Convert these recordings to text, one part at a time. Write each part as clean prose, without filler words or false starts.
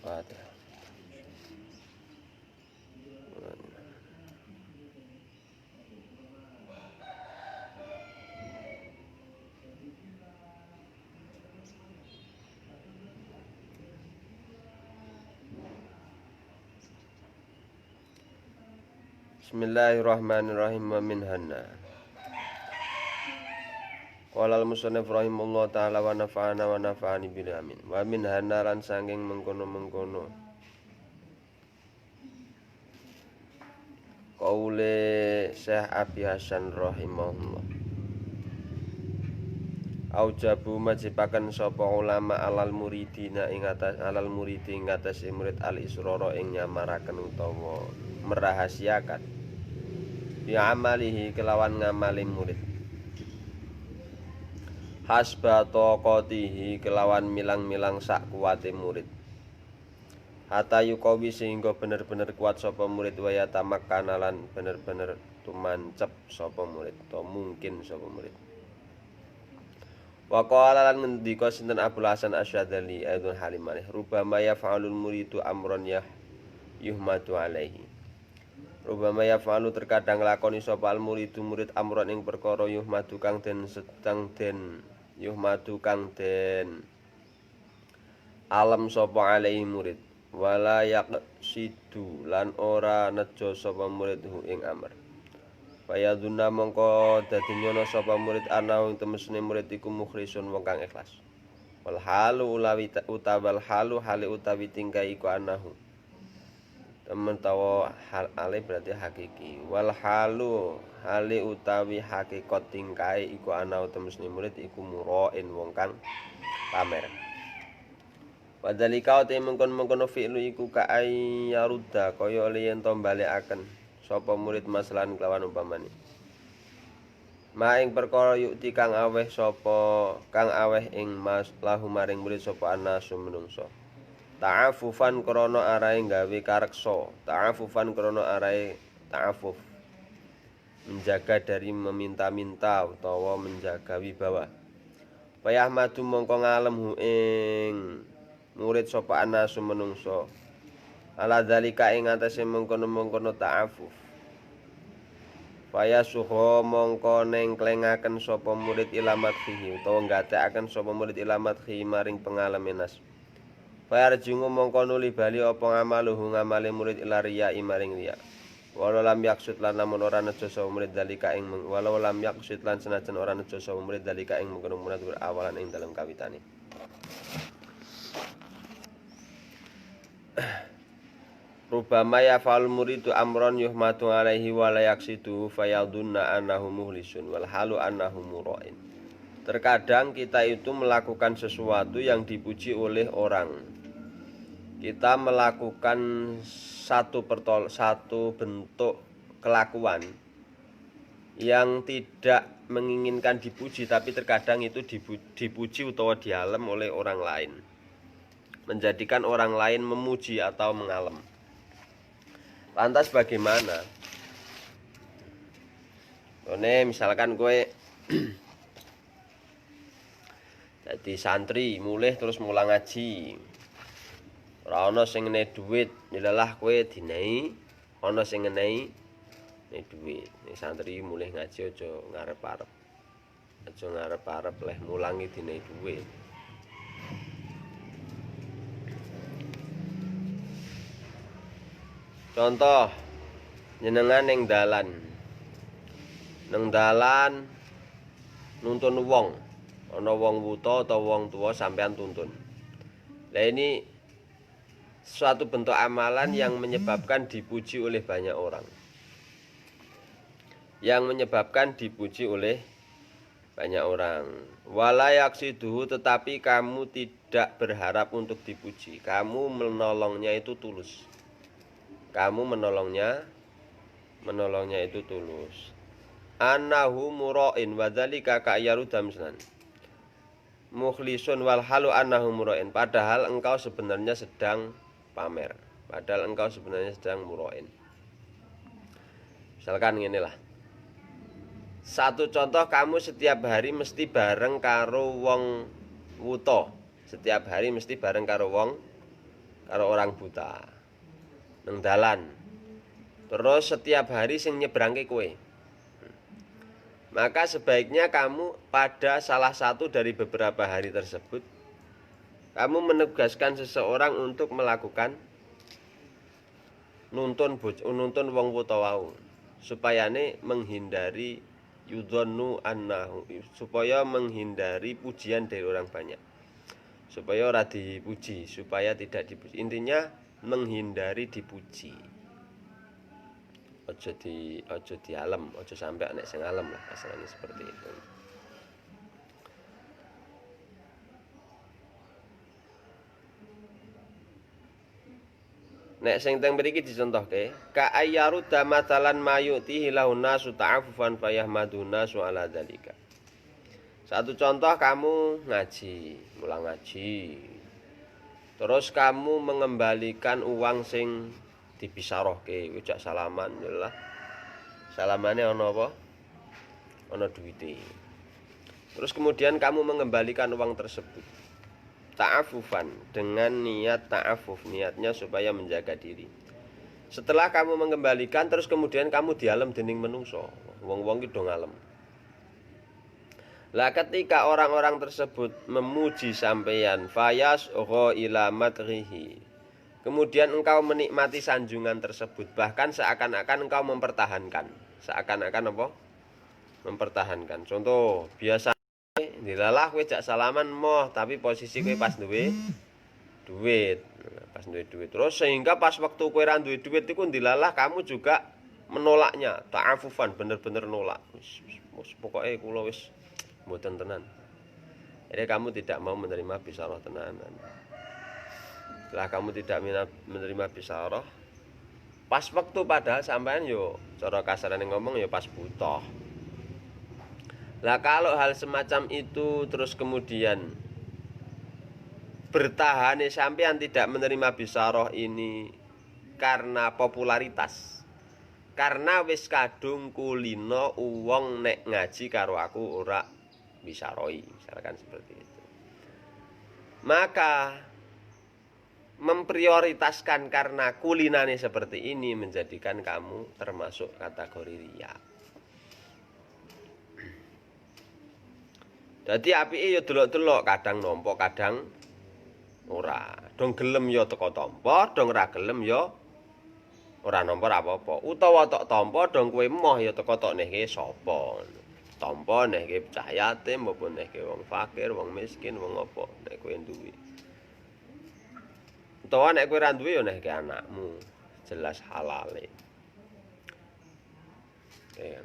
Fatihah. Bismillahirrahmanirrahim. Wa minhanna qala al-musannif rahimahullah ta'ala wa nafa'ani bil amin. Wa minhanna lan sanging mengkono-mengkono qaule Syekh Abi Hasan rahimahullah. Aujabu majibaken sapa ulama alal muridina ing atas alal muridi ing atas murid al israra ing nyamaraken utawa merahasiakan bi amalihi kelawan ngamali murid hasba taqatihi kelawan milang-milang sak kuwate murid hatta yuqawi sehingga bener-bener kuat sapa murid waya tamakkana lan bener-bener tumancep sapa murid atau mungkin sapa murid. Wa qala lan ngendika sinten Abdul Hasan Asyadzali aidun halimane rubama yaf'alul muridu amron yuhmadu alaihi. Rubama yaf'alu terkadang lakoni sapa al muridu murid amron ing perkara yuhmadu kang den sedang den yuhmadu kang den alam sapa alaihi murid wala yaqsidu lan ora nejo sapa murid hu ing amr. Fayadunna mongko dadi nyono sapa murid ana ing temesne murid iku mukhlisun wong kang ikhlas. Wal halu utawi hale utawi tingkah iku anahu. Temen tawa hal ale berarti hakiki. Wal halu hale utawi hakikat tingkahe iku ana temesne murid iku murain wong kang pamer. Padhalika te mengkon-mengkono fi'lu iku ka ayyarudda kaya yen to balekaken sapa murid masalan kelawan umpamane. Ma ing perkara yukti kang aweh ing mas lahu maring murid sapa anasu menungso. Ta'afufan krana arahe gawe kareksa, ta'afufan krana arahe ta'afuf. Menjaga dari meminta-minta utawa menjaga wibawa. Payahmadu mongko ngalem hu ing murid sapa anasu menungso. Ala dzalika ing atase mengkono-mengkono ta'afuf. Faya suho mongko nengklengaken sapa murid ilamat fihi utawa ngatekaken sapa murid ilamat fihi maring pengalame nas. Faya rejungu mongko nuli bali apa ngamaluhu ngamale murid ila riya maring riya. Walau lam yaksud lan lamun ora nejo sapa murid dalika ing walau lam yaksud lan senajan ora nejo sapa murid dalika ing mengkono murid awalan ing dalem kawitane. Rubama yafal muridu amron yuhmatu alaihi wa la yaksidu fayadunna annahu muhlisun wal halu annahu murain. Terkadang kita itu melakukan sesuatu yang dipuji oleh orang. Kita melakukan satu bentuk kelakuan yang tidak menginginkan dipuji, tapi terkadang itu dipuji utawa dialem oleh orang lain. Menjadikan orang lain memuji atau mengalem. Lantas bagaimana? Misalkan gue jadi santri mulih terus mulang ngaji. Ora ana sing ngenehi dhuwit, nilalah kowe dinehi, ana sing ngenehi dhuwit. Nek santri mulih ngaji aja ngarep-arep. Aja ngarep-arep leh mulangi dinehi dhuwit. Contoh jenengan ning dalan. Nang dalan nuntun wong. Ana wong wuta atau wong tua sampean tuntun. Lah ini suatu bentuk amalan yang menyebabkan dipuji oleh banyak orang. Yang menyebabkan dipuji oleh banyak orang. Wala yaksiduhu tetapi kamu tidak berharap untuk dipuji. Kamu menolongnya itu tulus. Kamu menolongnya itu tulus. Annahu murain wa dzalika ka'yaru damslan. Mukhlisun wal halu annahu murain. Padahal engkau sebenarnya sedang pamer. Padahal engkau sebenarnya sedang murain. Misalkan ngene lah. Satu contoh, kamu setiap hari mesti bareng karo wong wuta. Setiap hari mesti bareng karo wong karo orang buta nang dalan. Terus setiap hari sing nyebrangke kowe. Maka sebaiknya kamu pada salah satu dari beberapa hari tersebut kamu menugaskan seseorang untuk melakukan nuntun wong buta wau supayane menghindari yudhonnu annahu, supaya menghindari pujian dari orang banyak, supaya ora dipuji, supaya tidak dipuji. Intinya menghindari dipuji. Ojo dialem, ojo sampai nek sing alem lah, asalnya seperti itu. Nek sing teng mriki dicontohke, ka ayyaru damatalan mayuti hilahuna suta'afufan fayahmaduna su'ala dzalika. Satu contoh, kamu ngaji, mulang ngaji. Terus kamu mengembalikan uang sing dibisarohke, ujak salaman lah. Salamane ana apa? Ana duwite. Terus kemudian kamu mengembalikan uang tersebut. Ta'afufan, dengan niat ta'afuf, niatnya supaya menjaga diri. Setelah kamu mengembalikan, terus kemudian kamu dialem dening menungso. Wong-wong ki do ngalem. Lah ketika orang-orang tersebut memuji sampeyan, fayas ila madrihi. Kemudian engkau menikmati sanjungan tersebut, bahkan seakan-akan engkau mempertahankan. Seakan-akan apa? Mempertahankan. Contoh, biasa dilalah kowe jak salaman moh, tapi posisi kowe pas duwe duit. Pas duwe duit. Terus sehingga pas waktu kowe ra duwe duit iku dilalah kamu juga menolaknya, ta'afufan, bener-bener nolak. Wis pokoke kula wis mboten tenan. Jadi kamu tidak mau menerima bisyarah tenanan. Setelah kamu tidak menerima bisyarah, pas waktu padahal sampean yo cara kasarane ngomong yo pas butuh. Lah kalau hal semacam itu terus kemudian bertahan sampean tidak menerima bisyarah ini karena popularitas. Karena wis kadung kulino wong nek ngaji karo aku ora bisyaroi, misalkan seperti itu. Maka memprioritaskan karena kulinane seperti ini menjadikan kamu termasuk kategori riya. Jadi apike ya delok-delok, kadang nampa, kadang ora. Dong gelem ya teko tampa, dong ora gelem ya ora nampa ora apa-apa. Utawa tok tampa dong kowe moh ya teko tok nehke sapa. Tampa nehke cah yatim maupun nehke wong fakir, wong miskin, wong apa nek kowe duwe. Utawa nek kowe ra duwe ya nehke anakmu, jelas halale. Ya.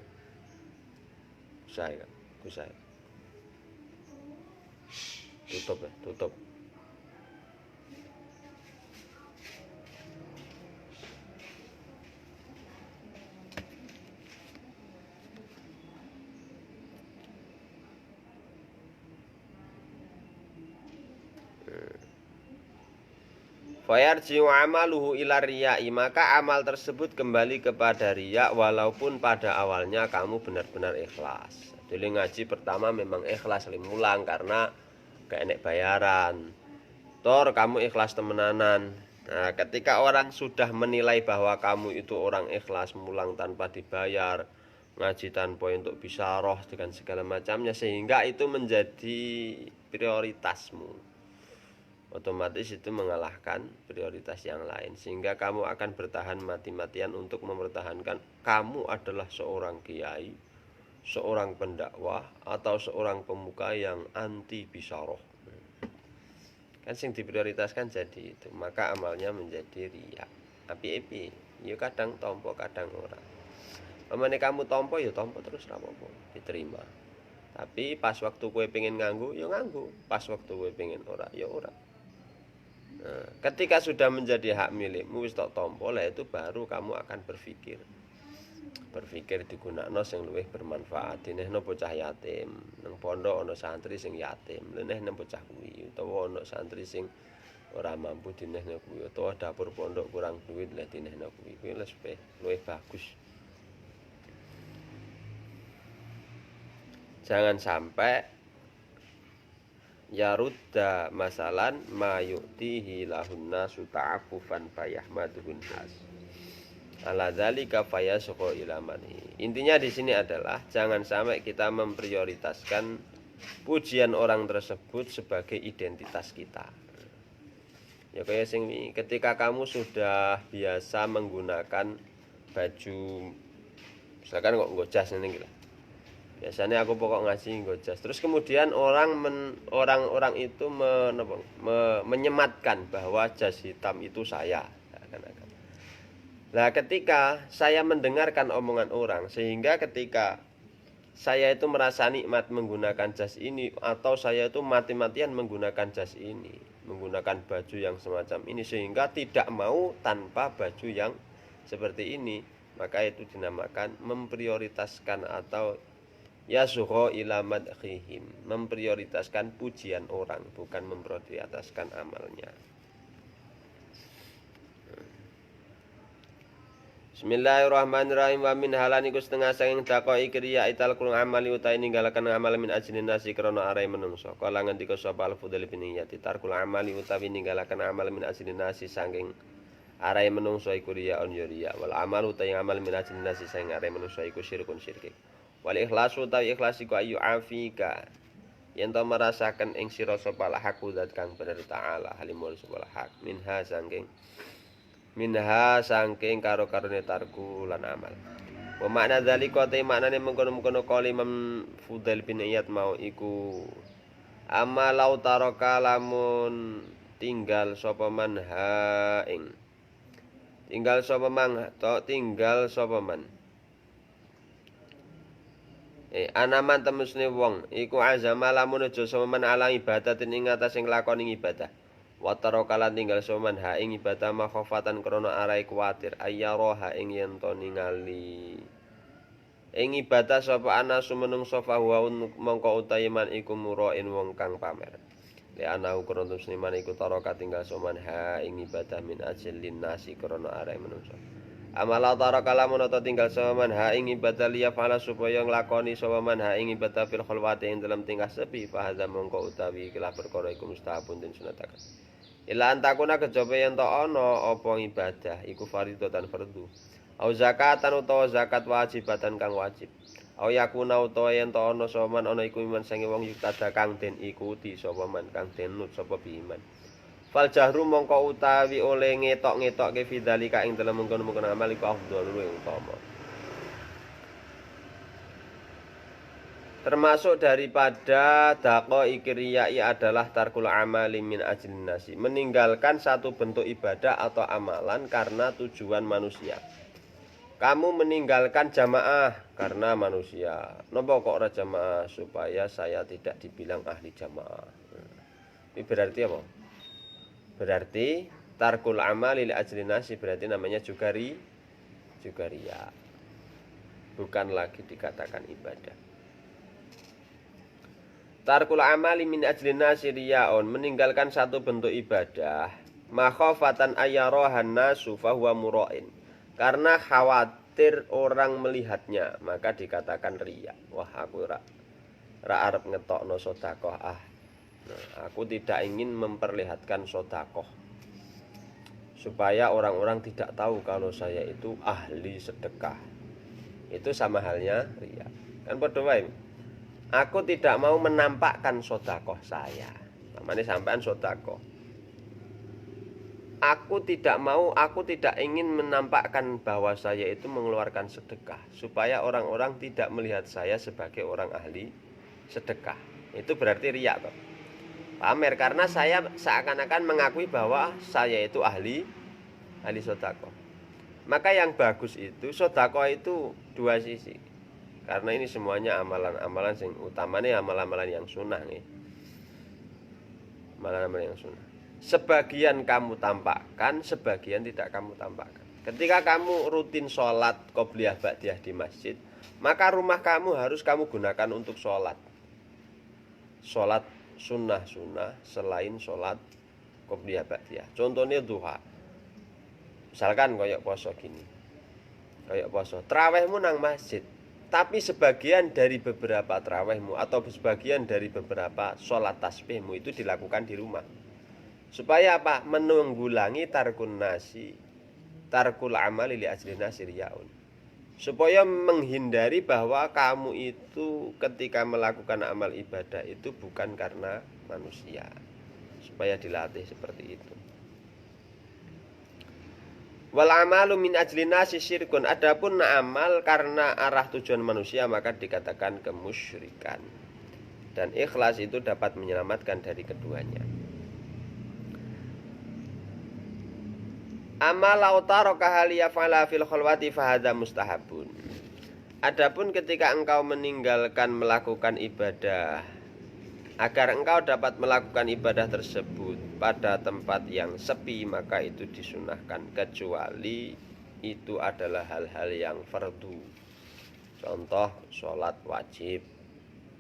Saya kan, saya. Tutup ya, tutup. Fayarji'u amaluhu ila riya'i, maka amal tersebut kembali kepada riya walaupun pada awalnya kamu benar-benar ikhlas. Jadi ngaji pertama memang ikhlas limulang karena gak enek bayaran. Tor kamu ikhlas temenanan. Nah, ketika orang sudah menilai bahwa kamu itu orang ikhlas mulang tanpa dibayar, ngaji tanpa untuk bisyarah dengan segala macamnya, sehingga itu menjadi prioritasmu. Otomatis itu mengalahkan prioritas yang lain, sehingga kamu akan bertahan mati-matian untuk mempertahankan kamu adalah seorang kiai, seorang pendakwah, atau seorang pemuka yang anti bisyarah. Kan sing diprioritaskan jadi itu, maka amalnya menjadi riya. Api-api, ya kadang tompo kadang ora. Pamane kamu tompo ya tompo terus ra apa-apa, diterima. Tapi pas waktu kowe pengen nganggo ya nganggo, pas waktu kowe pengen ora ya ora. Nah, ketika sudah menjadi hak milikmu wis tok tompo lah, itu baru kamu akan berpikir digunakno sing luwih bermanfaat. Dinehno bocah yatim, nang pondok ana santri sing yatim, lenehne bocah kuwi, utawa ana santri sing ora mampu dinehne kuwi, utawa dapur pondok kurang duit lah dinehne kuwi. Kuwi luwih bagus. Jangan sampai yarudda masalan ma yu'tihi lahunna suta'afufan fayahmaduhun has ala dzalika fayasqa ila manhi. Intinya di sini adalah jangan sampai kita memprioritaskan pujian orang tersebut sebagai identitas kita. Ya kayak sing ketika kamu sudah biasa menggunakan baju misalkan kok nggo jas ngene iki. Biasanya aku pokok ngaji nggo jas. Terus kemudian orang itu menyematkan bahwa jas hitam itu saya. Nah, ketika saya mendengarkan omongan orang sehingga ketika saya itu merasa nikmat menggunakan jas ini atau saya itu mati-matian menggunakan jas ini, menggunakan baju yang semacam ini sehingga tidak mau tanpa baju yang seperti ini, maka itu dinamakan memprioritaskan atau yasuho ila madkhihim, memprioritaskan pujian orang bukan memprioritaskan amalnya. Bismillahirrahmanirrahim. Wa min halan iku setengah saking dakoi kriya ital kulung amali utai ninggalaken amal min ajlin nasi krana arai menungso. Kala ngendika sapa al-fudhal bin Iyati tarkul amali utawi ninggalaken amal min ajlin nasi saking arai menungso iku riya on riya. Wal amal utai amal min ajlin nasi saking arai menungso iku syirkun syirk. Wal ikhlasu utawi ikhlas iku ayu afika. Yen to merasaken ing sira sapa haqqu zat kang bener taala halimul sapa hak minha sangking karo-karone tarku lan amal. Wa makna dzalika te maknane mengkono-mengkono kali Imam Fudail bin Iyad mau iku amalau taraka lamun tinggal sapa man haing. Tinggal sapa man to tinggal sapa man. Anaman temusne wong iku azama lamun aja sapa man ala ibadatin ing atas sing lakoni ibadah. Wataro kalan tinggal soman ha ing ibadah makhofatan krana arai kuwatir ayyara ha ing yen to ningali ing ibadah sapa ana sumenung sofa wa mongko utahe man iku murain wong kang pamer li ana krana seniman iku taraka tinggal soman ha ing ibadah min ajlin nasi krana arai menungso amala taraka lamun ta tinggal soman ha ing ibadah liya fala supaya nglakoni sapa man ha ing ibadah fil khulwati ing dalam tingkah sepi fa hadza mongko utawi kelah perkara iku mustahabun den sunataken. Ila antakuna kejaba yen to ana apa ibadah iku fardhatan fardhu. Au zakatan utawa zakat wajibatan kang wajib. Au yakuna utawa yen to ana soman ana iku iman sange wong yuktada kang den ikuti sapa man kang den nut sapa biman. Fal jahru mongko utawi oleh ngetok-ngetokke fidzalika ing dalem mengkono-mengkono amal iku afdhalul luwih utama. Termasuk daripada daqai kriyai adalah tarkul amali min ajlin nasi, meninggalkan satu bentuk ibadah atau amalan karena tujuan manusia. Kamu meninggalkan jamaah karena manusia. Napa kok ora jamaah? Supaya saya tidak dibilang ahli jamaah. Ini berarti apa? Berarti tarkul amali li ajlin nasi berarti namanya juga riya. Bukan lagi dikatakan ibadah. Tarkul amali min ajlin nasi riyaun, meninggalkan satu bentuk ibadah makhofatan ayarohan nasu fahuwa mura'in, karena khawatir orang melihatnya maka dikatakan riya. Wah aku ra arep ngetokno sedekah aku tidak ingin memperlihatkan sedekah supaya orang-orang tidak tahu kalau saya itu ahli sedekah. Itu sama halnya riya. Kan padha wae. Aku tidak mau menampakkan sedekah saya. Namanya sampean sedekah. Aku tidak ingin menampakkan bahwa saya itu mengeluarkan sedekah supaya orang-orang tidak melihat saya sebagai orang ahli sedekah. Itu berarti riya kok. Pamer karena saya seakan-akan mengakui bahwa saya itu ahli sedekah. Maka yang bagus itu sedekah itu dua sisi. Karena ini semuanya amalan-amalan yang utamanya amalan-amalan yang sunnah nih. Amalan-amalan yang sunnah. Sebagian kamu tampakkan, sebagian tidak kamu tampakkan. Ketika kamu rutin sholat qobliyah ba'diyah di masjid, maka rumah kamu harus kamu gunakan untuk sholat. Sholat sunnah-sunnah selain sholat qobliyah ba'diyah. Contohnya duha. Misalkan kayak poso gini. Kayak poso. Trawehmu nang masjid. Tapi sebagian dari beberapa tarawihmu atau sebagian dari beberapa sholat tasbihmu itu dilakukan di rumah. Supaya apa? Menunggulangi tarkul amali li ajli nasiriyaun. Supaya menghindari bahwa kamu itu ketika melakukan amal ibadah itu bukan karena manusia. Supaya dilatih seperti itu. Wal amalu min ajli nasi syirkun. Adapun amal karena arah tujuan manusia maka dikatakan kemusyrikan. Dan ikhlas itu dapat menyelamatkan dari keduanya. Amal lautaro kahaliya fala fil khalwati fahadha mustahabun. Adapun ketika engkau meninggalkan melakukan ibadah agar engkau dapat melakukan ibadah tersebut pada tempat yang sepi, maka itu disunahkan, kecuali itu adalah hal-hal yang fardu. Contoh sholat wajib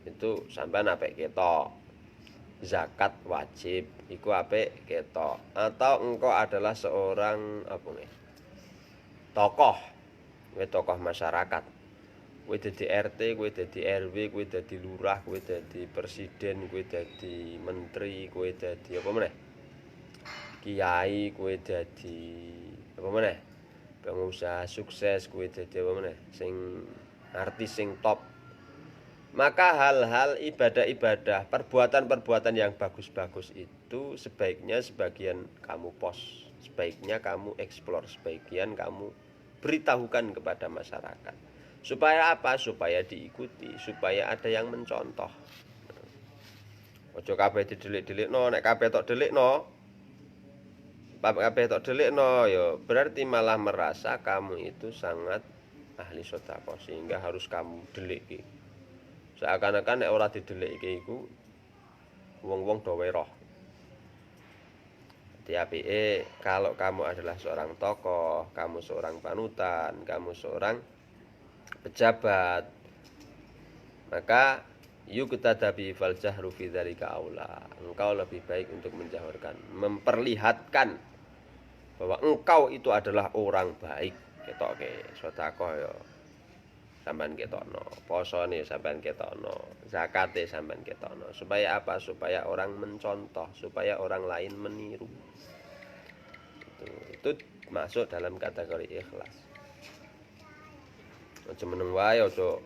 itu sampean apik ketok, zakat wajib iku apik ketok, atau engkau adalah seorang tokoh, tokoh masyarakat. Kowe dadi RT, kowe dadi RW, kowe dadi lurah, kowe dadi presiden, kowe dadi menteri, kowe dadi apa meneh? Kiai, kowe dadi apa meneh? Pengusaha sukses, kowe dadi apa meneh? Sing artis sing top. Maka hal-hal ibadah-ibadah, perbuatan-perbuatan yang bagus-bagus itu sebaiknya sebagian kamu post, sebaiknya kamu eksplor, sebagian kamu beritahukan kepada masyarakat. Supaya apa? Supaya diikuti, supaya ada yang mencontoh. Ojo kabeh didelik-delikno, nek kabeh tok delikno. Kabeh tok delikno ya berarti malah merasa kamu itu sangat ahli sedekah sehingga harus kamu deliki. Seakan-akan nek ora dideliki iku wong-wong do weruh. Apike kalau kamu adalah seorang tokoh, kamu seorang panutan, kamu seorang pejabat, maka yuqtadabi fal jahru fi dzalika aula. Engkau lebih baik untuk menjahurkan, memperlihatkan bahwa engkau itu adalah orang baik. Ketoke sedekah ya sampean ketokno, posone sampean ketokno, zakate sampean ketokno. Supaya apa? Supaya orang mencontoh, supaya orang lain meniru. Itu masuk dalam kategori ikhlas. Aja meneng wae aja.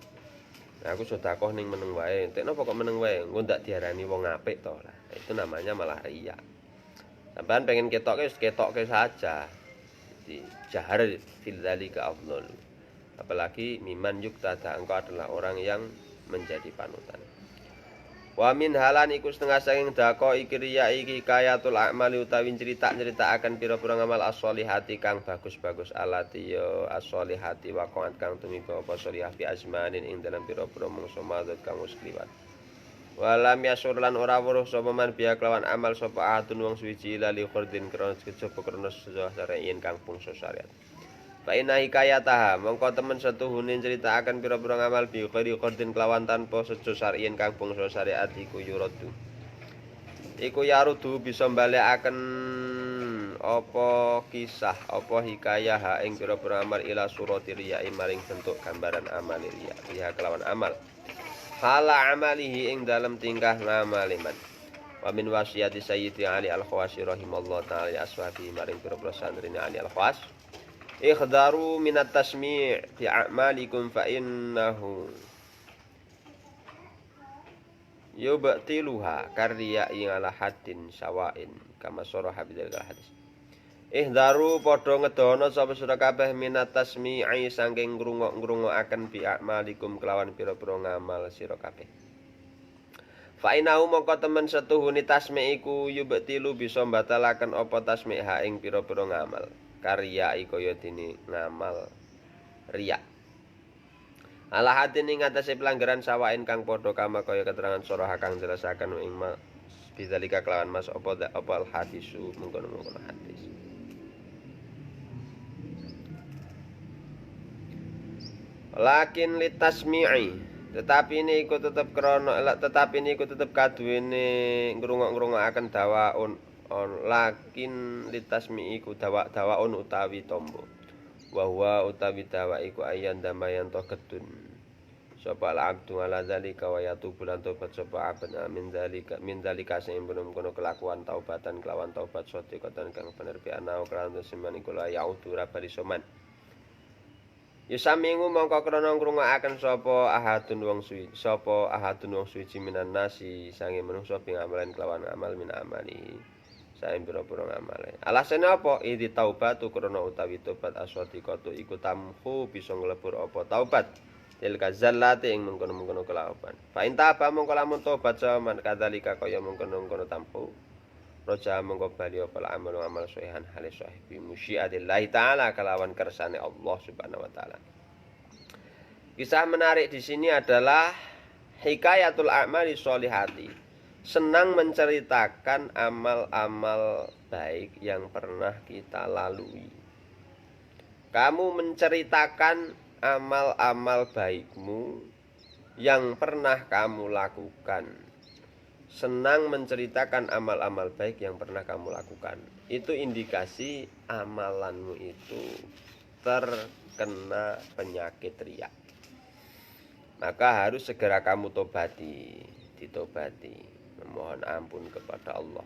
Aku sedekah ning meneng wae. Entek napa kok meneng wae? Engko ndak diarani wong apik to lah. Itu namanya malah riya. Sampeyan pengen ketokke wis ketokke saja. Jadi jahar fil dzalika afdhal. Apalagi miman yuktada, engkau adalah orang yang menjadi panutan. Wa min halan iku setengah saking dako iki riya iki kayatul a'mali utawi cerita akan pira-pira ngamal as-sholihati kang bagus-bagus alati ya as-sholihati waqa'at kang tumiba apa sholihah fi azmanin ing dalam pira-pira mangsa madhut kang wis kliwat. Walam yasur lan ora weruh sapa man biya kelawan amal sapa atun wong suwiji lali khurdin krana kejaba krana syari'in kang bangsa syariat. Fa inna hikayataha mongko temen setuhune critakaken pira-pira ngamal bi khairi qardin kelawan tanpa sejo syar'in kang bangsa syariat iku yuradu. Iku yarudu bisa balekaken apa kisah apa hikayah ing pira-pira amal ila surati riya maring bentuk gambaran amal riya kelawan amal. Hala amalihi ing dalam tingkah ngamaliman. Wa min wasiyati sayyidi Ali Al-Khawasi rahimallahu ta'ala aswabi maring pira-pira santrine Ali Al-Khawas. Ikhdaru minat tasmi' fi a'malikum fa innahu yubtiluha karya ala haddin sawain kama saraha bidzal hadis. Ikhdaru padha ngedono sapa sira kabeh minat tasmi'i saking ngrungok-ngrungokaken fi a'malikum kelawan pira-pira ngamal sira kabeh. Fa innahu mongko temen setuhune tasmi' iku yubtilu bisa mbatalaken apa tasmi' ha ing pira-pira ngamal. Karya kaya dene ngamal riya. Ala hadin ing atase pelanggaran sawain kang padha kama kaya keterangan soroha kang jelasaken ing bidzalika kelawan mas apa al hadisu mengkono-mengkono hadis. Lakin litasmi'i tetapi ini iku tetep kaduwene ngrungok-ngrungokaken dawaun lakin litasmi iku dawaun utawi tombo wa huwa utawi dawa iku ayan damayan to gedun sapa al-abdu ala dzalika wa yatubu lan tobat sapa abad min dzalika sing belum kono kelakuan taubatan kelawan taubat sadiqatan kang bener bi ana kelawan semen iku la yaudu ra bali soman Yusamingu mongko krana ngrungokaken sapa ahadun wong suci minan nasi sange manungsa ping amalan kelawan amal min amali sae pira-pira amale. Alasane apa? Idi taubatu krana utawi tobat aswadiqatu iku tamhu bisa nglebur apa taubat. Tilka zallati ing mengkono-mengkono kelawan. Fa intaba mongko lamun tobat sama kadzalika kaya mengkono-mengkono tamhu. Roja mongko bali apa amal soehan hale sahibi musyiatillahi taala kelawan kersane Allah Subhanahu wa taala. Kisah menarik di sini adalah hikayatul a'mali sholihati. Senang menceritakan amal-amal baik yang pernah kita lalui. Kamu menceritakan amal-amal baikmu yang pernah kamu lakukan. Senang menceritakan amal-amal baik yang pernah kamu lakukan. Itu indikasi amalanmu itu terkena penyakit riya. Maka harus segera kamu ditobati, memohon ampun kepada Allah.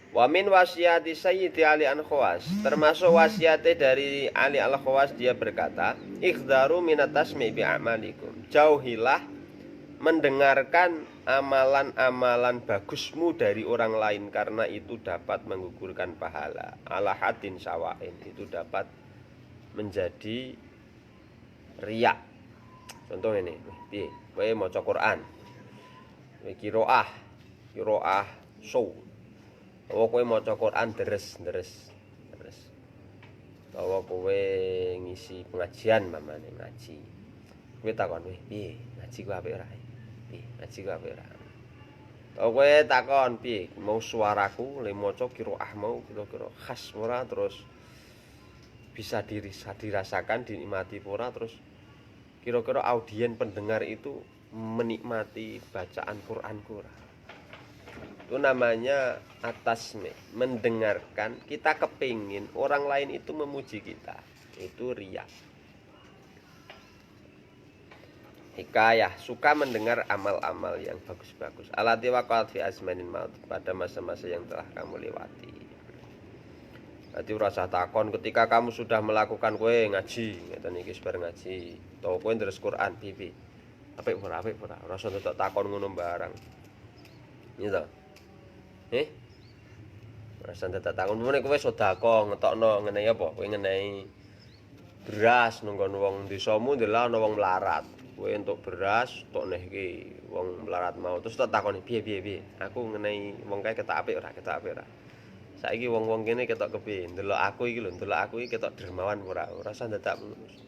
Wa min wasiyati Sayyidi Ali Al-Khawas, termasuk wasiatnya dari Ali Al-Khawas, dia berkata, "Ikhdaru minat tasmi' bi a'malikum." Jauhilah mendengarkan amalan-amalan bagusmu dari orang lain karena itu dapat menggugurkan pahala. Ala hadin sawain, itu dapat menjadi riya. Contoh ini, piye? Kowe maca Quran. Kowe qiraah so. Kowe maca Quran deres. Bahwa kowe ngisi pengajian mamane ngaji. Kowe takon, piye? Ngaji ku apik ora? Ngaji ku apik ora? Kowe takon piye? Mau suaraku le maca qiraah mau kira-kira khas ora terus bisa dirasakan dinikmati ora terus kira-kira audien pendengar itu menikmati bacaan Quranku ora? Itu namanya atasme, mendengarkan, kita kepingin orang lain itu memuji kita. Itu riya. Hikayah, suka mendengar amal-amal yang bagus-bagus. Alati waqat fi azmanin maut, pada masa-masa yang telah kamu lewati. Nanti rasa takon ketika kamu sudah melakukan kowe ngaji, ngeten iki bareng ngaji. Utawa kowe ndres Quran pipi. Apik ora? Rasa tak takon ngono barang. Gitu. Rasa tak takon meneh kowe sedekah ngetokno ngenehi apa? Kowe ngenehi beras nunggon wong desamu ndelok ana wong melarat. Kowe entuk beras tok nehke wong melarat mau. Terus tak takoni piye? Aku ngenehi wong kae ketok apik ora? Saiki wong-wong kene ketok kepiye? Ndelok aku iki ketok dermawan ora? Ora usah ndadak mulus.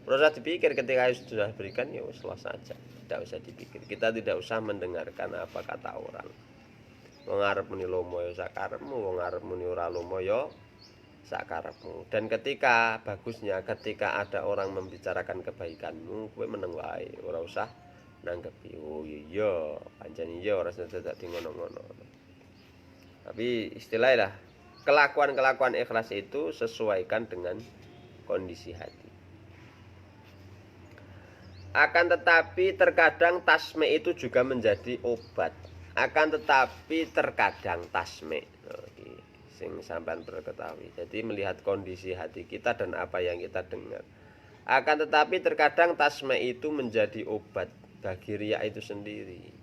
Ora usah dipikir ketika sudah berikan ya wis saja. Tidak usah dipikir. Kita tidak usah mendengarkan apa kata orang. Wong arep muni lomo ya sakarepmu, wong arep muni ora lomo ya sakarepmu. Dan ketika ketika ada orang membicarakan kebaikanmu, kowe meneng wae, ora usah nanggepi. Oh iya, pancen iya ora usah dadak ngono-ngono. Tapi istilahnya kelakuan-kelakuan ikhlas itu sesuaikan dengan kondisi hati. Akan tetapi terkadang tasme itu juga menjadi obat. Akan tetapi terkadang tasme sing sampean perlu ketahui. Jadi melihat kondisi hati kita dan apa yang kita dengar. Akan tetapi terkadang tasme itu menjadi obat bagi riya itu sendiri.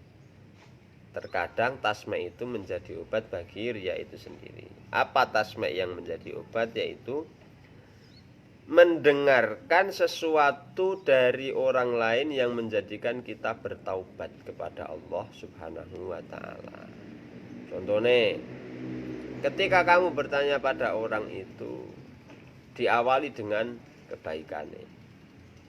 Terkadang tasme itu menjadi obat bagi riya itu sendiri. Apa tasme yang menjadi obat? Yaitu mendengarkan sesuatu dari orang lain yang menjadikan kita bertaubat kepada Allah Subhanahu wa ta'ala. Contohnya, ketika kamu bertanya pada orang itu, diawali dengan kebaikannya,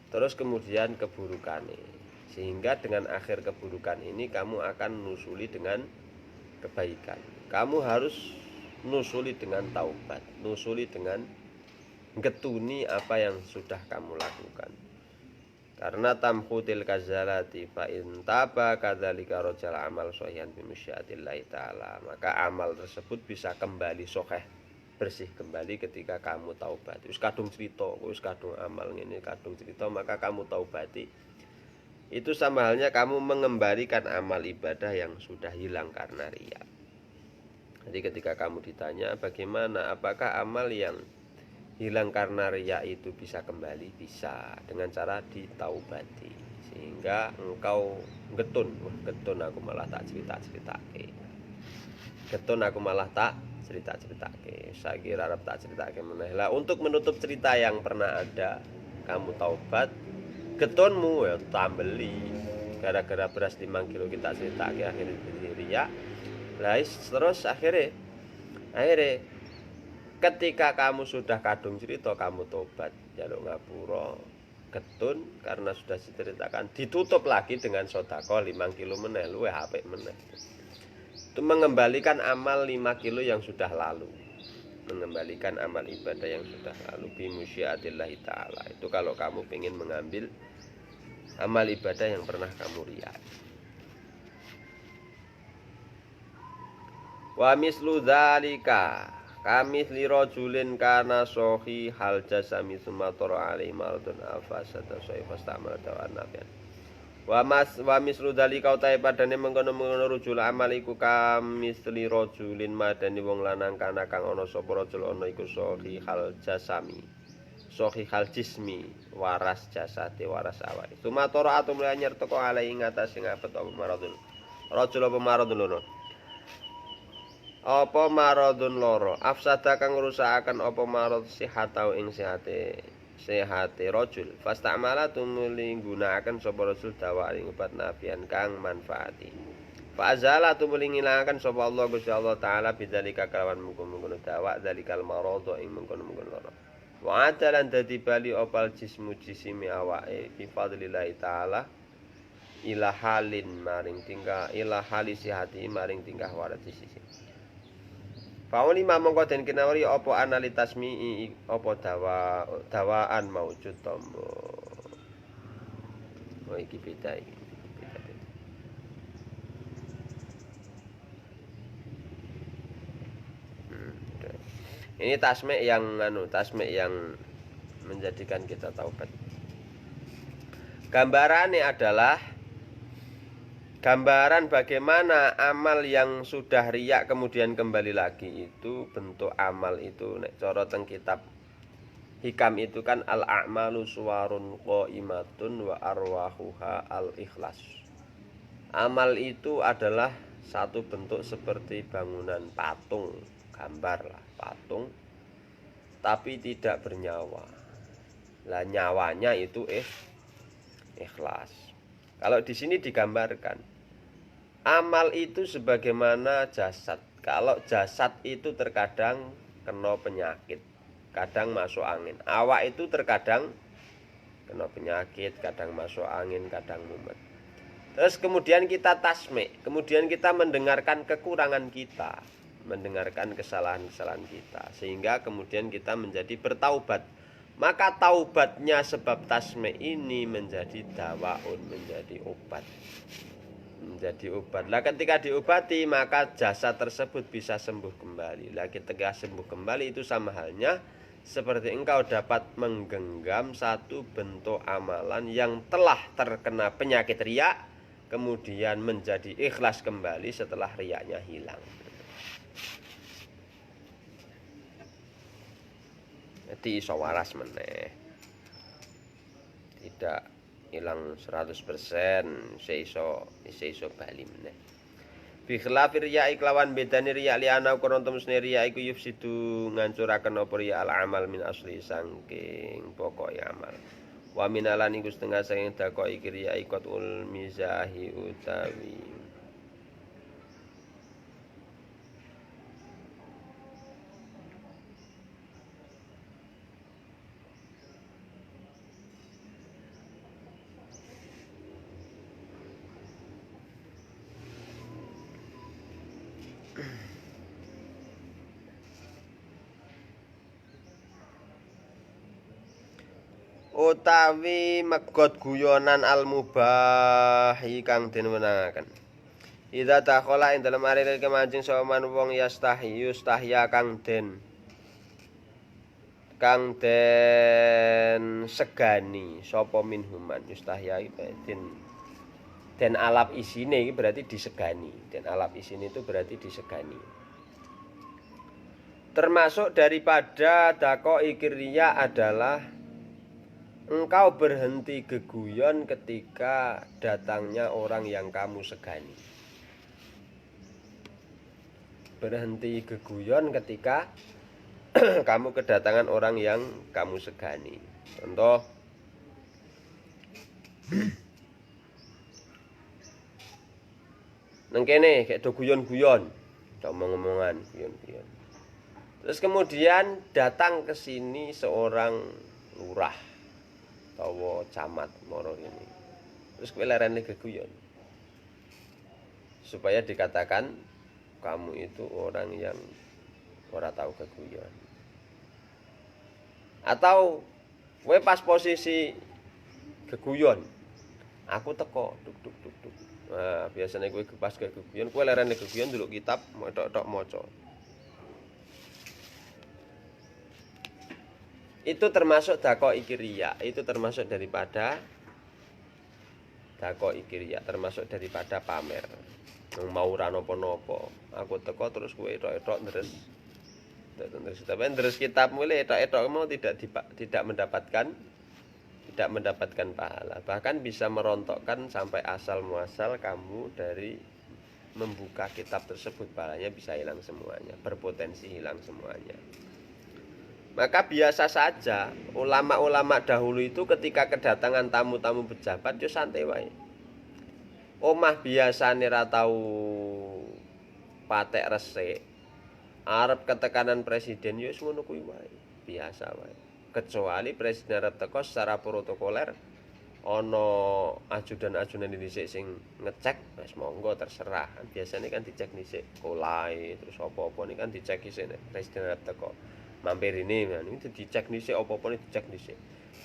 terus kemudian keburukannya. Sehingga dengan akhir keburukan ini kamu akan nusuli dengan kebaikan. Kamu harus nusuli dengan taubat, nusuli dengan getuni apa yang sudah kamu lakukan. Karena tamhutil kazalati fa in taba kadzalika rajal amal sahih bi masyiatillahi taala. Maka amal tersebut bisa kembali sahih bersih kembali ketika kamu taubat. Wis kadung cerita, wis kadung amal ngene, kadung cerita, maka kamu taubati. Itu sama halnya kamu mengembalikan amal ibadah yang sudah hilang karena riya. Jadi ketika kamu ditanya bagaimana, apakah amal yang hilang karena riya itu bisa kembali? Bisa, dengan cara ditaubati. Sehingga engkau getun, wah getun aku malah tak cerita-ceritake. Getun aku malah tak cerita-ceritake. Saya kira Arab tak ceritake meneh. Lah untuk menutup cerita yang pernah ada, kamu taubat, getonmu ya tambeli. Gara-gara beras 5 kilo kita ceritake akhirnya jadi riya. Lah terus akhirnya ketika kamu sudah kadung cerita, kamu tobat jaluk ngapura, getun karena sudah diceritakan, ditutup lagi dengan sedekah 5 kilo meneh, luwih apik meneh. Itu mengembalikan amal 5 kilo yang sudah lalu, mengembalikan amal ibadah yang sudah lalu bimusyiatillahi ta'ala. Itu kalau kamu ingin mengambil amal ibadah yang pernah kamu riya. Wa mislu dzalika kamitsli rajulin kana sohi hal jasami sumatara alaihi maradun afasata sayfastamal dawan nafian. Wa mislu dzalika utahe padane mengkono-mengkono rujul amal iku kamisli rajulin madani wong lanang kana kang ana sapa rajul ana iku sohi hal jasami. Sohi hal jismi waras jasate waras awake. Sumatara atum lanyar teko alai ngatasi ngapet apa maradun. Rajul apa maradun loro. Apa maradun loro afsada kang ngrusakaken apa marad sihatau ing sehate rajul fastamala tumuli gunakaken sapa rajul dawa ing obat nafian kang manfaati fa azala tumuli ngilangaken sapa Allah Gusti Allah taala bidzalika kalawan mungkon-mungkon dawa zalikal marad ing mungkon-mungkon loro wa adalan dadi bali opal jismu jisimi awake bi fadlillah taala ila halin maring tingkah ila halisi hati maring tingkah waras sisi. Fauli mongko den kinawari apa analitasmi apa dawaan maujud tombo. Oh iki beda iki. Ini tasmi' yang menjadikan kita taubat. Gambarannya adalah gambaran bagaimana amal yang sudah riya kemudian kembali lagi itu bentuk amal itu nek cara teng kitab hikam itu kan al a'malu suwarun qaimatun wa arwahuha al ikhlas. Amal itu adalah satu bentuk seperti bangunan patung, gambar lah patung tapi tidak bernyawa. Lah nyawanya itu ikhlas. Kalau di sini digambarkan amal itu sebagaimana jasad. Kalau jasad itu terkadang kena penyakit, kadang masuk angin. Awak itu terkadang kena penyakit, kadang masuk angin, kadang mumet. Terus kemudian kita tasmi', kemudian kita mendengarkan kekurangan kita, mendengarkan kesalahan-kesalahan kita, sehingga kemudian kita menjadi bertaubat. Maka taubatnya sebab tasmi' ini menjadi dawaun, menjadi obat. Menjadi obat. Lah ketika diobati maka jasad tersebut bisa sembuh kembali. Lah ketika sembuh kembali itu sama halnya seperti engkau dapat menggenggam satu bentuk amalan yang telah terkena penyakit riya kemudian menjadi ikhlas kembali setelah riyanya hilang. Jadi iso waras meneh. Tidak hilang 100%, iso bali meneh. Bi khilafir riya iklawan bedane riya liyana ukara temune riya iku yufsidu ngancuraken apa riya al amal min asli saking pokoke amal. Wa minalan iku setengah saking dako iki riya ikatul mizahi utawi utawi megot guyonan al mubahi kang den wenangaken. Idza takhala ing dalem arek kemancing saman wong yustahya kang den kang den segani sapa minhuman yustahyai den alap isine iki berarti disegani. Den alap isine itu berarti disegani. Termasuk daripada dakoi kirya adalah engkau berhenti geguyon ketika datangnya orang yang kamu segani. Berhenti geguyon ketika kamu kedatangan orang yang kamu segani. Contoh, nang kene kayak do guyon-guyon, omong-omongan, guyon-guyon. Terus kemudian datang ke sini seorang lurah atau camat moro ini. Terus kowe lerene geguyon. Supaya dikatakan kamu itu orang yang ora tahu geguyon. Atau kowe pas posisi geguyon, aku teko duk duk duk duk. Nah, biasanya kowe pas geguyon, kowe lerene geguyon ndelok kitab, tok-tok maca. Itu termasuk dakoi kirya, itu termasuk daripada dakoi kirya, termasuk daripada pamer. Mau ora napa-napa, aku teko terus kowe tok-tok ndres. Tapi ndres kitabmu etok-etok mau tidak mendapatkan pahala, bahkan bisa merontokkan sampai asal muasal kamu dari membuka kitab tersebut, pahalanya bisa hilang semuanya, berpotensi hilang semuanya. Maka biasa saja ulama-ulama dahulu itu ketika kedatangan tamu-tamu pejabat yo santai wae. Omah biasane ra tau patek resik. Arep ketekanan presiden yo wis ngono kuwi wae, biasa wae. Kecuali presiden arep teko secara protokoler ana ajudan-ajudan dhisik sing ngecek, wis monggo terserah. Biasanya kan dicek dhisik kolai terus apa-apa ini kan dicek dhisik presiden arep teko. Mampir ini dicek dhisik apa-apa ini dicek dhisik.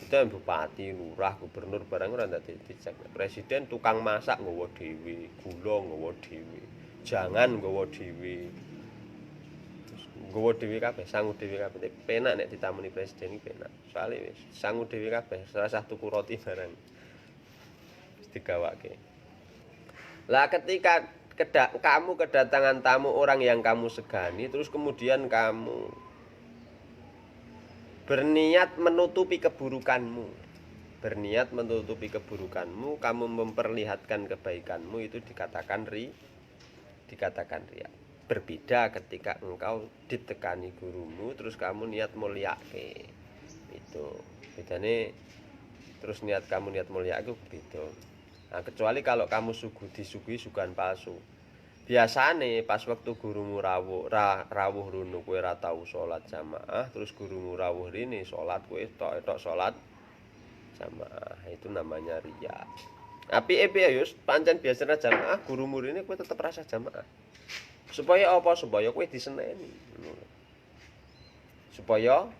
Itu yang bupati, lurah, gubernur barang ora ndak dicek. Presiden tukang masak nggawa dhewe, gula nggawa dhewe, jangan nggawa dhewe. Nggawa dhewe kabeh, sangu dhewe kabeh. Penak nek ditamuni presiden iki penak. Soale wis sangu dhewe kabeh, rasah tuku roti barang. Wis digawake. Lah ketika kamu kedatangan tamu orang yang kamu segani, terus kemudian kamu berniat menutupi keburukanmu. Berniat menutupi keburukanmu, kamu memperlihatkan kebaikanmu, itu dikatakan riya. Berbeda ketika engkau ditekani gurumu terus kamu niat mulyake. Itu bedane, terus niat mulyake beda. Nah, kecuali kalau kamu disuguhi suguhan palsu. Biasane pas waktu gurumu rawuh rono kowe ora tau salat jamaah, terus gurumu rawuh rene salat kowe tok salat jamaah. Itu namanya riya. Apike piye yo pancen biasane jamaah, gurumu rene kowe tetep rasa jamaah. Supaya apa? Supaya kowe diseneni. Supaya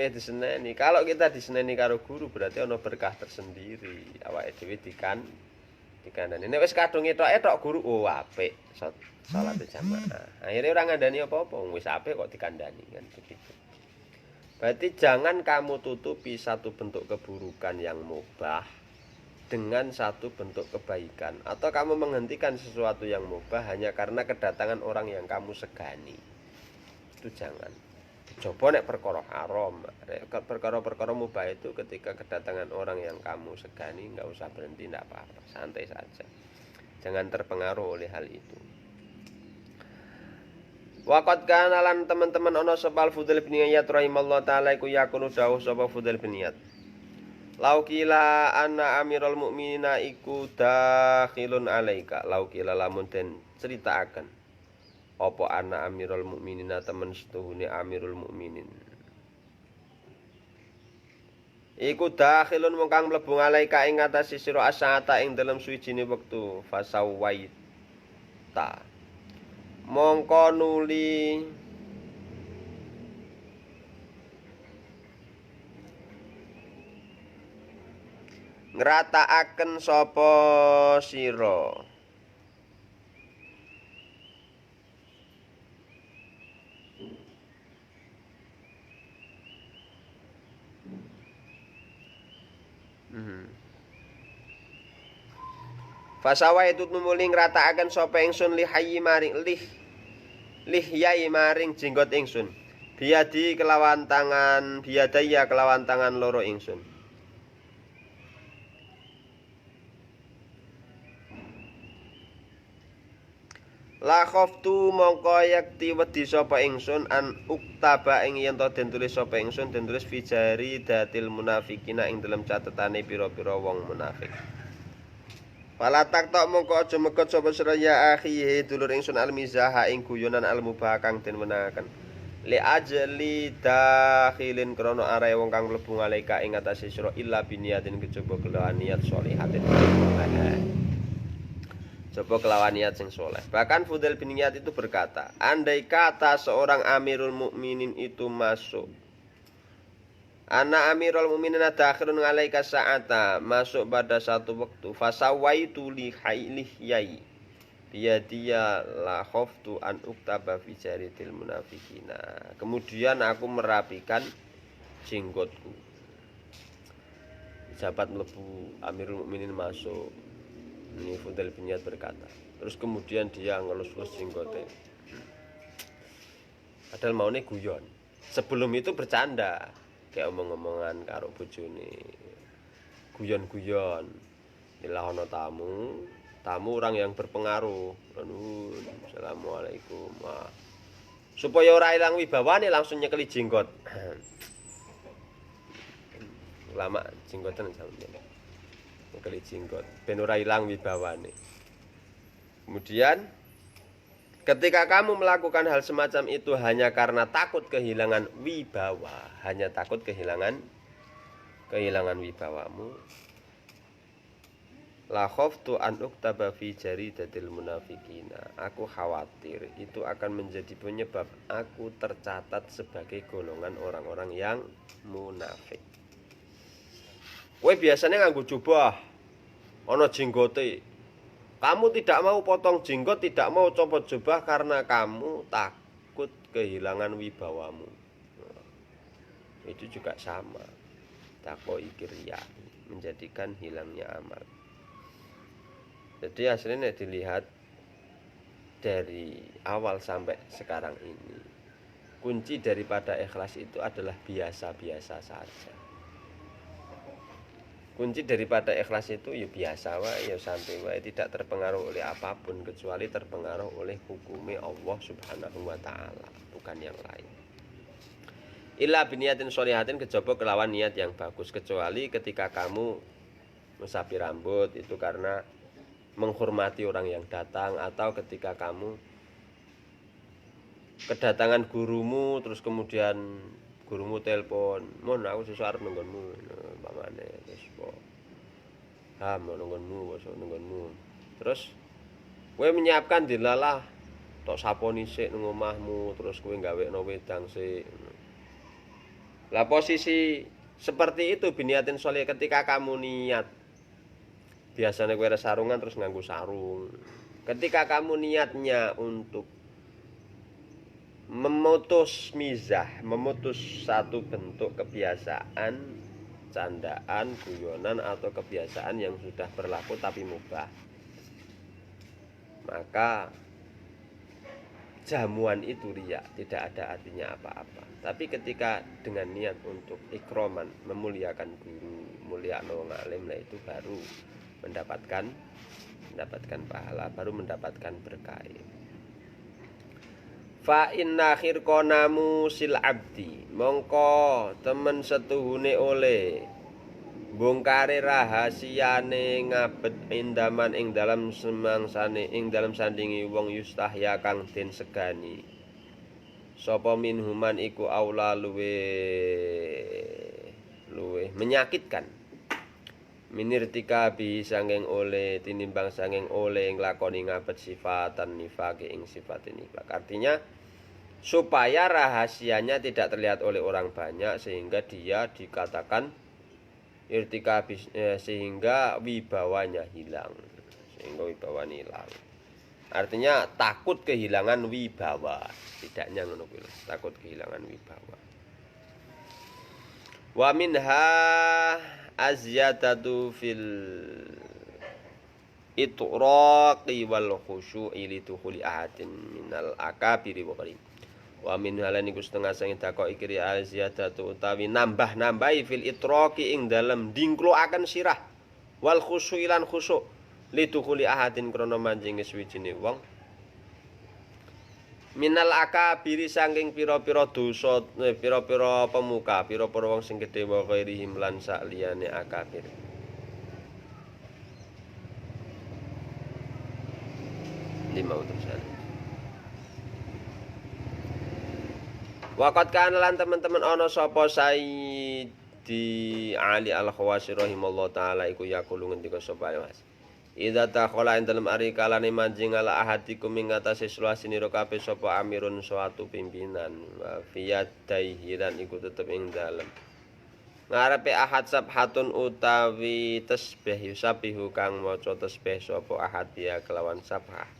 diseneni. Kalau kita diseneni karo guru berarti ana berkah tersendiri. Awake dhewe dikandani. Nek wis kadung etok guru, oh apik salat jamaah. Akhirnya ora ngandani apa-apa, wis apik kok dikandani kan begitu. Berarti jangan kamu tutupi satu bentuk keburukan yang mubah dengan satu bentuk kebaikan, atau kamu menghentikan sesuatu yang mubah hanya karena kedatangan orang yang kamu segani. Itu jangan. Coba nek perkara haram, perkara-perkara mubah itu ketika kedatangan orang yang kamu segani enggak usah berhenti, enggak apa-apa, santai saja. Jangan terpengaruh oleh hal itu. Waqad kana lan teman-teman ana sapa Fudail bin Iyad rahimallahu taala iku yakunu dawuh sapa Fudail bin Iyad. Laukila anna amirul mukminina iku dakhilun alaika. Laukila lamun den critakaken apa ana amirul mukminina temen setuhune amirul mukminin iku dakhilun mung kang mlebu alaika ing ngatasi sira asata ing dalem suwijine wektu fasawaita mongko nuli ngratakaken sapa sira Fasawa itu tumuli ngratakaken sapa ingsun lihayyi maring lihyai maring jenggot ingsun. Biadi kelawan tangan biadaya kelawan tangan loro ingsun. La khoftu mongko yakti wedi sapa ingsun an uktaba ing yen to den tulis sapa ingsun den tulis fijari datil munafikina ing dalam catetane pira-pira wong munafik. Palatak tok mongko aja megot sapa sira ya akhi dulur ingsun almizaha ing guyonan almubah kang den wenangaken. Li ajli dakhilin krana arae wong kang mlebu ngalika ing atase sira illa biniyatin kejaba kelawan niat sholihatin. Coba kelawan niat sing soleh. Bahkan Fudail bin Iyad itu berkata, andai kata seorang Amirul Mukminin itu masuk, Ana Amirul Mukminin dakhilun alaika sa'ata, masuk pada satu waktu, fasawaitu li hailihyai biyadiya la khoftu an uktaba fi jaridil munafikina. Kemudian aku merapikan jenggotku. Jabat mlebu Amirul Mukminin masuk. Ini Fudail bin Iyad berkata. Terus kemudian dia ngelus-ngelus jenggotnya. Padahal maunya guyon. Sebelum itu bercanda. Kayak omong-omongan karo bojone. Guyon-guyon. Inilah ono tamu orang yang berpengaruh. Assalamualaikum. Wah. Supaya ora ilang wibawane langsung nyekeli jenggot. Lama jenggotan sampeyan. Nyekeli jenggot ben ora ilang wibawane. Kemudian ketika kamu melakukan hal semacam itu hanya karena takut kehilangan wibawa, hanya takut kehilangan wibawamu. La khoftu an uktaba fi jaridatil munafikina. Aku khawatir itu akan menjadi penyebab aku tercatat sebagai golongan orang-orang yang munafik. Kowe biasanya nganggo jubah ana jenggote. Kamu tidak mau potong jenggot, tidak mau copot jubah karena kamu takut kehilangan wibawamu. Itu juga sama. Takoi kirya menjadikan hilangnya amal. Jadi hasilnya dilihat dari awal sampai sekarang ini. Kunci daripada ikhlas itu adalah biasa-biasa saja. Kunci daripada ikhlas itu ya biasa wae, ya santai wae, tidak terpengaruh oleh apapun kecuali terpengaruh oleh hukumnya Allah Subhanahu wa taala, bukan yang lain. Illa biniyatin sholihatin, kejaba kelawan niat yang bagus, kecuali ketika kamu mensapi rambut itu karena menghormati orang yang datang, atau ketika kamu kedatangan gurumu terus kemudian gurumu telepon, "Mon, aku sesuk arep nunggonmu." Pamane wis po. Ha, mau nunggonmu, wis nunggonmu. Terus kowe menyiapkan dilalah tok saponi sik nang omahmu, terus kowe gawekno wedang sik. Lah posisi seperti itu biniatin sholih, ketika kamu niat biasanya kowe sarungan terus nganggo sarung. Ketika kamu niatnya untuk memutus mizah, memutus satu bentuk kebiasaan, candaan, guyonan atau kebiasaan yang sudah berlaku tapi mubah, maka jamuan itu riya, tidak ada artinya apa-apa. Tapi ketika dengan niat untuk ikroman, memuliakan guru, mulyakno ngalim, lah itu baru mendapatkan pahala, baru mendapatkan berkah. Fa inna khirqanamu sil abdi, mongko temen setuhune oleh bongkare rahasiane ngabet indaman ing dalam semangsane, ing dalam sandingi wong yustahya kang den segani. Sapa minhuman iku aula luwe menyakitkan. Minirtika bi sanging oleh tinimbang sanging oleh nglakoni ngabet sifatan nifaq ing sifat nifaq. Artinya supaya rahasianya tidak terlihat oleh orang banyak sehingga dia dikatakan irtikabis, sehingga wibawanya hilang, artinya takut kehilangan wibawa, tidaknya ngono kuwi, takut kehilangan wibawa. Wa minha azyadatu fil itraqi wal khusyu'i li dukhuli ahadin minal akabiri wa qarim. Wa min halani ku setengah sing dakok iki al ziyadatu utawi nambah-nambahi fil itraqi ing dalem dingkluaken sirah wal khusyu'i lan khusyuk li dukhuli ahadin krana manjing suwijine wong minal akabiri saking pira-pira dosa pira-pira pemuka pira-pira wong sing gedhe wa ghairihim lan sakliyane akabir. Lima utusan. Waqat kana lan teman-teman ana sapa Sayyidi Ali Al-Khawasi rahimallahu taala iku yaqulu ngendika sapa Mas. Idza takhala ing dalem ari kalane manjing ala ahadikum ing atase sulasine kabeh sapa amirun suatu pimpinan wa fiyadaihi lan iku tetep ing dalem ngarepe ahad sabhatun utawi tasbih yusabihu kang maca tasbih sapa ahad ya kelawan sabhah.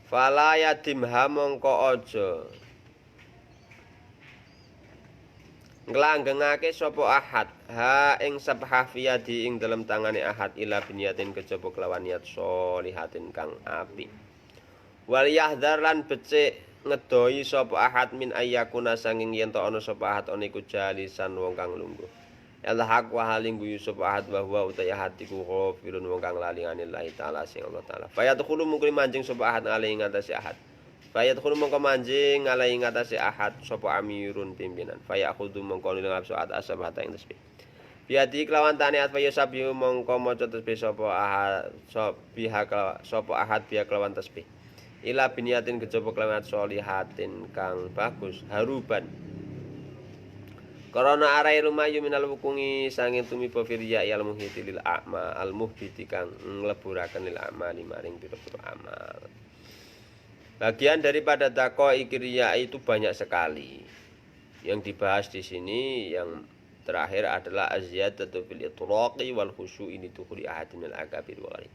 Fala yadimha mongko aja nglanggengake sapa ahad ha ing sabhah fiyadi ing dalem tangane ahad ila biniyatin kejaba kelawan niat sholihatin kang apik. Wal yahdhar lan becik ngedoi sapa ahad min ayyakuna sanging yen to ana sapa ahad ana iku jalisan wong kang lungguh. Alhaq wa haling guyu sapa ahad wa huwa uta ahad iku ghafilun wong kang lali anillahi taala sing Allah taala. Fayadkhulu mungkri manjing sapa ahad ali ing atase ahad. Fayadkhulu mongko manjing ala ing atase ahad sapa amirun pimpinan. Fayakhudhu mongko nilangap saat asabata ing tasbih. Biati kelawan taniat fayasabihu mongko maca tasbih sapa ahad sapa ahad biya kelawan tasbih. Ila biniyatin kejaba kelawan sholihatin kang bagus haruban. Karena arai lumayu minal wukungi sanging tumiba firya al muhiti lil a'ma al muhbiti kang ngleburaken lil amali maring pira-pira amal. Bagian daripada daqaiq riya itu banyak sekali. Yang dibahas di sini yang terakhir adalah aziyadatu fil itraqi wal khusyu'i li dukhuli ahadin al akabir wa ghairi.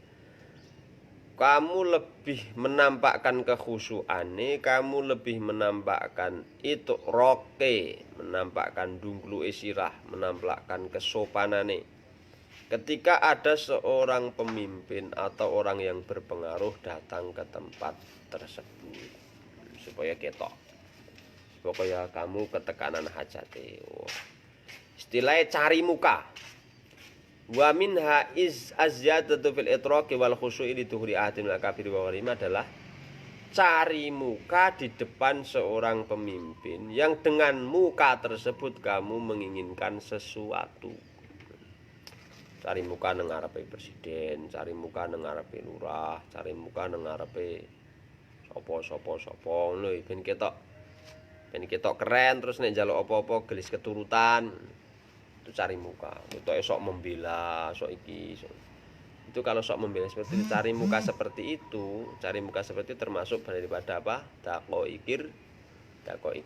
Kamu lebih menampakkan kekhusyuane, kamu lebih menampakkan itraqe, menampakkan dungkluke sirah, menampakkan kesopanane. Ketika ada seorang pemimpin atau orang yang berpengaruh datang ke tempat tersebut supaya ketok, supaya kamu ketekanan hajate. Istilahnya cari muka. Wa minha iz azyadatu fil itraqi wal khusyu'i li dukhuli ahadin al-kabir wa gharim adalah cari muka di depan seorang pemimpin yang dengan muka tersebut kamu menginginkan sesuatu. Cari muka nang ngarepe presiden, cari muka nang ngarepe lurah, cari muka nang ngarepe sapa ngono ben ketok keren terus nek njaluk apa-apa gelis keturutan. Itu cari muka. Itu sok membela, sok iki. Itu kalau sok membela seperti itu, cari muka seperti itu termasuk daripada apa? Daqaiq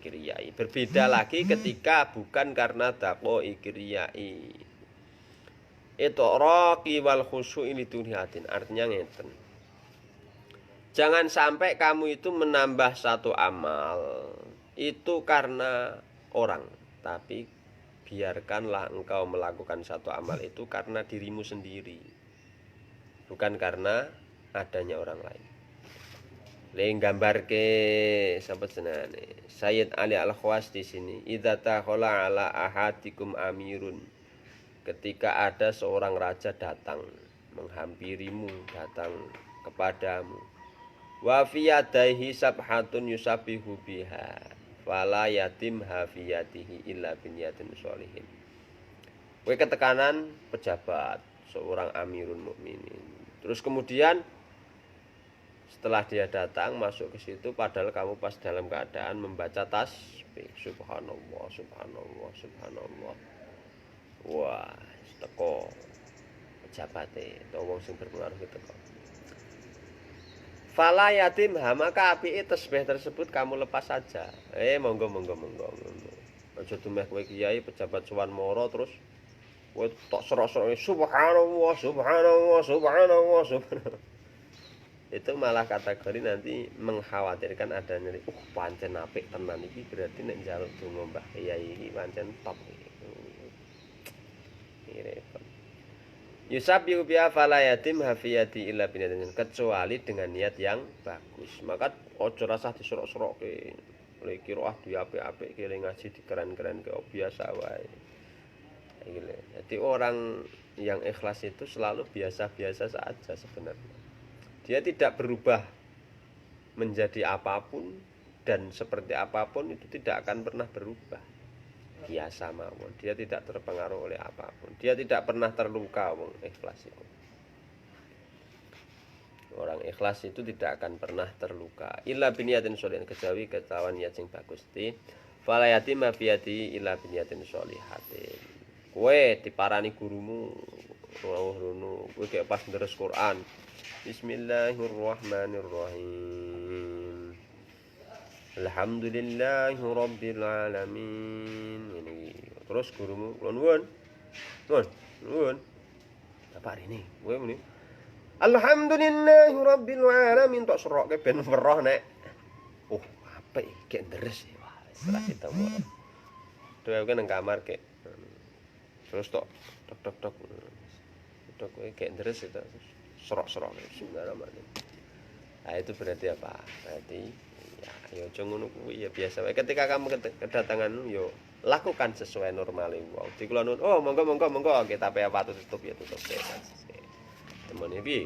riyai. Berbeda lagi ketika bukan karena daqaiq riyai. Itraqi wal khusyu'i liduniyatin. Artinya ngeten. Jangan sampai kamu itu menambah satu amal itu karena orang, tapi biarkanlah engkau melakukan satu amal itu karena dirimu sendiri, bukan karena adanya orang lain. Leng gambarke sampai senane Sayyid Ali Al-Khawas di sini. Idza takhala ala ahadikum amirun. Ketika ada seorang raja datang menghampirimu, datang kepadamu. Wa fi yadaihi sabhatun yusabihu biha. Fala yatim hafiyatihi illa biniyatin sholihin. Kowe ketekanan pejabat, seorang amirun mukminin. Terus kemudian setelah dia datang masuk ke situ padahal kamu pas dalam keadaan membaca tasbih. Subhanallah, subhanallah, subhanallah. Wah, teko pejabate, atau wong sing berpengaruh teko. Fala yatim maka apike tasbih tersebut kamu lepas saja. Monggo. Aja dumeh kowe kiai pejabat sowan moro terus kowe tok serok-serok subhanallah, subhanallah, subhanallah, subhanallah. Itu malah kategori nanti mengkhawatirkan adanya pancen apik tenan iki berarti nek njaluk donga Mbah Kiai iki pancen top iki. Repot. Yusabihu biha fala yatim hafiyati illa biniyatin, kecuali dengan niat yang bagus. Maka ojo rasah diserok-serokke. Oleh kiroah duwe apik-apik kene ngaji dikeren-keren ke biasa wae. Jadi orang yang ikhlas itu selalu biasa-biasa saja sebenarnya. Dia tidak berubah menjadi apapun dan seperti apapun itu tidak akan pernah berubah. Biasa mawon, dia tidak terpengaruh oleh apapun. Dia tidak pernah terluka wong ikhlas itu. Orang ikhlas itu tidak akan pernah terluka. Illa biniyatin sholihatin, kejawi kelawan niat sing bagus. Fala yatima fiyati illa biniyatin sholihatin. Kowe diparani gurumu, rono, kowe kayak pas deres Quran. Bismillahirrahmanirrahim. Alhamdulillahi rabbil alamin. Ini terus gurumu nuwun. Apa ini? Kowe muni. Alhamdulillahi rabbil alamin tok serokke ben weruh nek. Oh, apik iki deres. Wah, setelah ketemu. Dhewe nang kamar kek. Terus tok tok. Tok kowe kek deres itu serok-serok. Bismillahirrahmanirrahim. Nah, itu berarti apa? Berarti ya aja ngono kuwi ya biasa wae. Ketika kamu kedatangan yo lakukan sesuai normal wong. Di kula nuwun, oh monggo kita apa tutup ya tutup ya. Temene piye?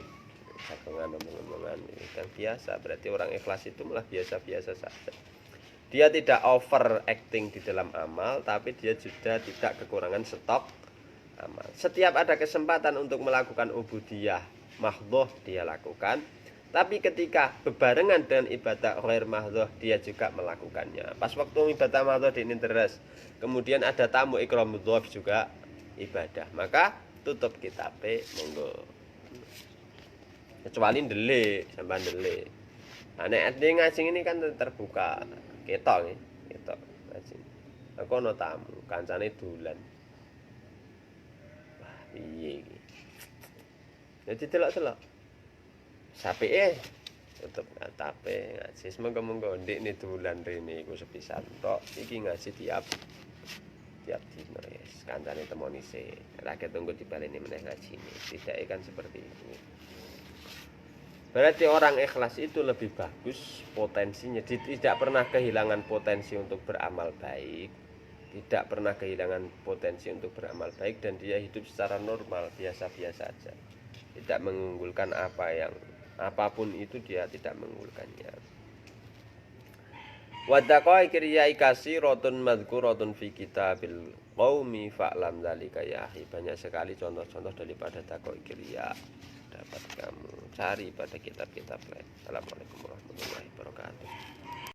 Sakongan omong-omongan yang biasa. Berarti orang ikhlas itu malah biasa-biasa saja. Dia tidak over acting di dalam amal, tapi dia juga tidak kekurangan stok amal. Setiap ada kesempatan untuk melakukan ubudiyah mahdhah dia lakukan. Tapi ketika bebarengan dengan ibadah ghair mahdhah dia juga melakukannya. Pas waktu ibadah mahdhah ini terus, kemudian ada tamu ikram mudhaf juga ibadah. Maka tutup kitabe monggo. Kecuali ndelik, sampean ndelik. Nah nek ngaji ini kan terbuka, ketok nggih, ketok ngaji. Aku ana tamu, kancane dolan. Wah, piye iki? Jadi delok-delok. Sapike tutup katape ngaji. Semoga-moga ndekne dolan rene iku sepisan tok. Iki ngaji tiap dina yes. Kancane temoni se. Rakyat tunggu dibaleni meneh ngajine. Tidak kan seperti itu. Berarti orang ikhlas itu lebih bagus potensinya. Dia tidak pernah kehilangan potensi untuk beramal baik. Tidak pernah kehilangan potensi untuk beramal baik. Dan dia hidup secara normal, biasa-biasa saja. Tidak mengunggulkan apapun itu dia tidak mengunggulkannya. Wadaqai kiryai kasiratun madhkuratun fi kitabil qaumi fa'lam dzalika ya akhi. Banyak sekali contoh-contoh daripada taqai kirya dapat kamu cari pada kitab-kitab lain. Assalamualaikum warahmatullahi wabarakatuh.